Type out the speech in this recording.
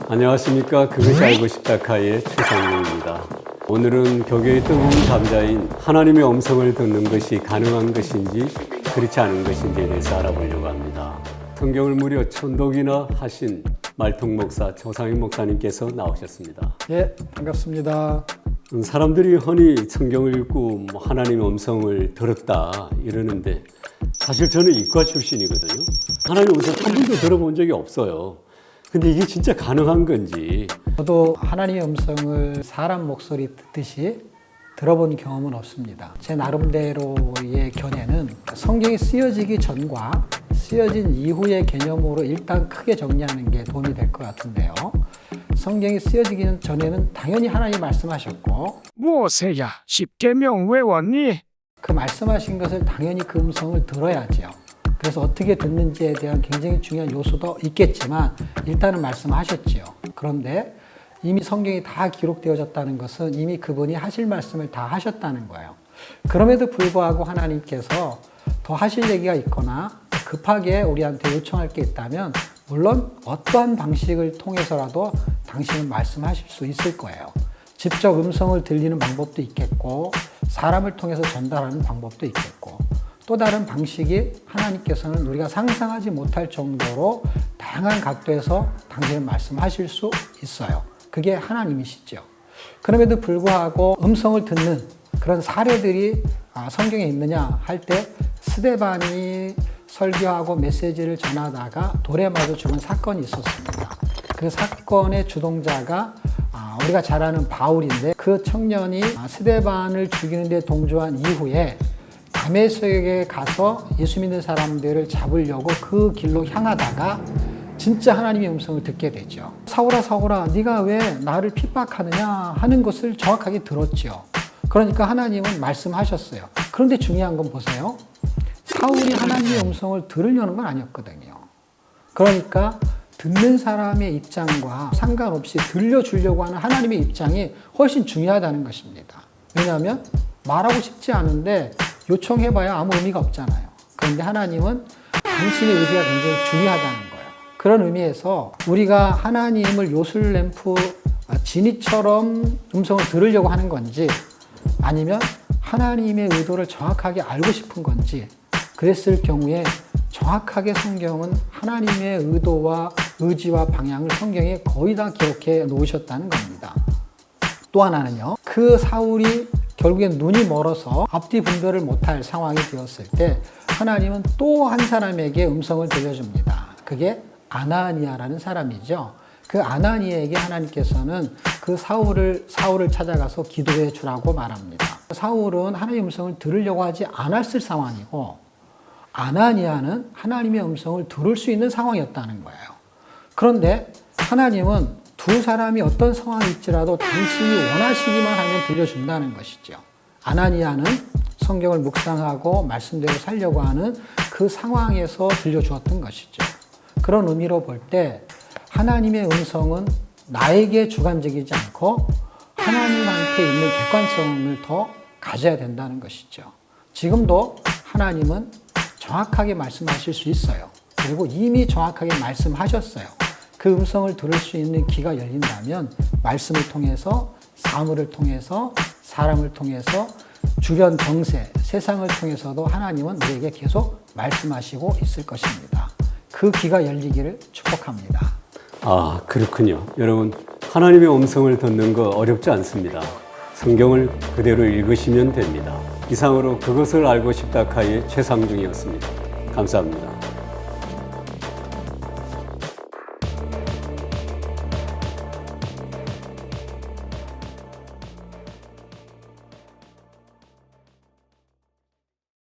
안녕하십니까. 그것이 알고 싶다 카이의 최상용입니다. 오늘은 교계의 뜨거운 잠자인 하나님의 음성을 듣는 것이 가능한 것인지 그렇지 않은 것인지에 대해서 알아보려고 합니다. 성경을 무려 천독이나 하신 말통 목사 조상인 목사님께서 나오셨습니다. 예, 반갑습니다. 사람들이 흔히 성경을 읽고 하나님의 음성을 들었다 이러는데 사실 저는 이과 출신이거든요. 하나님의 음성 한 번도 들어본 적이 없어요. 근데 이게 진짜 가능한 건지. 저도 하나님의 음성을 사람 목소리 듣듯이 들어본 경험은 없습니다. 제 나름대로의 견해는 성경이 쓰여지기 전과 쓰여진 이후의 개념으로 일단 크게 정리하는 게 도움이 될 것 같은데요. 성경이 쓰여지기 전에는 당연히 하나님이 말씀하셨고, 모세야, 십계명 외웠니? 그 말씀하신 것을 당연히 그 음성을 들어야죠. 그래서 어떻게 듣는지에 대한 굉장히 중요한 요소도 있겠지만 일단은 말씀하셨지요. 그런데 이미 성경이 다 기록되어졌다는 것은 이미 그분이 하실 말씀을 다 하셨다는 거예요. 그럼에도 불구하고 하나님께서 더 하실 얘기가 있거나 급하게 우리한테 요청할 게 있다면 물론 어떠한 방식을 통해서라도 당신은 말씀하실 수 있을 거예요. 직접 음성을 들리는 방법도 있겠고 사람을 통해서 전달하는 방법도 있겠고 또 다른 방식이 하나님께서는 우리가 상상하지 못할 정도로 다양한 각도에서 당신은 말씀하실 수 있어요. 그게 하나님이시죠. 그럼에도 불구하고 음성을 듣는 그런 사례들이 성경에 있느냐 할 때 스데반이 설교하고 메시지를 전하다가 돌에 맞아 죽은 사건이 있었습니다. 그 사건의 주동자가 우리가 잘 아는 바울인데 그 청년이 스데반을 죽이는 데 동조한 이후에 다메섹에 가서 예수 믿는 사람들을 잡으려고 그 길로 향하다가 진짜 하나님의 음성을 듣게 되죠. 사울아 사울아 네가 왜 나를 핍박하느냐 하는 것을 정확하게 들었죠. 그러니까 하나님은 말씀하셨어요. 그런데 중요한 건 보세요. 사울이 하나님의 음성을 들으려는 건 아니었거든요. 그러니까 듣는 사람의 입장과 상관없이 들려주려고 하는 하나님의 입장이 훨씬 중요하다는 것입니다. 왜냐하면 말하고 싶지 않은데 요청해봐야 아무 의미가 없잖아요. 그런데 하나님은 당신의 의지가 굉장히 중요하다는 거예요. 그런 의미에서 우리가 하나님을 요술램프 지니처럼 음성을 들으려고 하는 건지 아니면 하나님의 의도를 정확하게 알고 싶은 건지 그랬을 경우에 정확하게 성경은 하나님의 의도와 의지와 방향을 성경에 거의 다 기록해 놓으셨다는 겁니다. 또 하나는요. 그 사울이 결국엔 눈이 멀어서 앞뒤 분별을 못할 상황이 되었을 때 하나님은 또 한 사람에게 음성을 들려줍니다. 그게 아나니아라는 사람이죠. 그 아나니아에게 하나님께서는 그 사울을 찾아가서 기도해 주라고 말합니다. 사울은 하나님의 음성을 들으려고 하지 않았을 상황이고 아나니아는 하나님의 음성을 들을 수 있는 상황이었다는 거예요. 그런데 하나님은 두 사람이 어떤 상황일지라도 당신이 원하시기만 하면 들려준다는 것이죠. 아나니아는 성경을 묵상하고 말씀대로 살려고 하는 그 상황에서 들려주었던 것이죠. 그런 의미로 볼 때 하나님의 음성은 나에게 주관적이지 않고 하나님한테 있는 객관성을 더 가져야 된다는 것이죠. 지금도 하나님은 정확하게 말씀하실 수 있어요. 그리고 이미 정확하게 말씀하셨어요. 그 음성을 들을 수 있는 귀가 열린다면 말씀을 통해서 사물을 통해서 사람을 통해서 주변 정세, 세상을 통해서도 하나님은 우리에게 계속 말씀하시고 있을 것입니다. 그 귀가 열리기를 축복합니다. 그렇군요. 여러분, 하나님의 음성을 듣는 거 어렵지 않습니다. 성경을 그대로 읽으시면 됩니다. 이상으로 그것을 알고 싶다 카이의 최상중이었습니다. 감사합니다.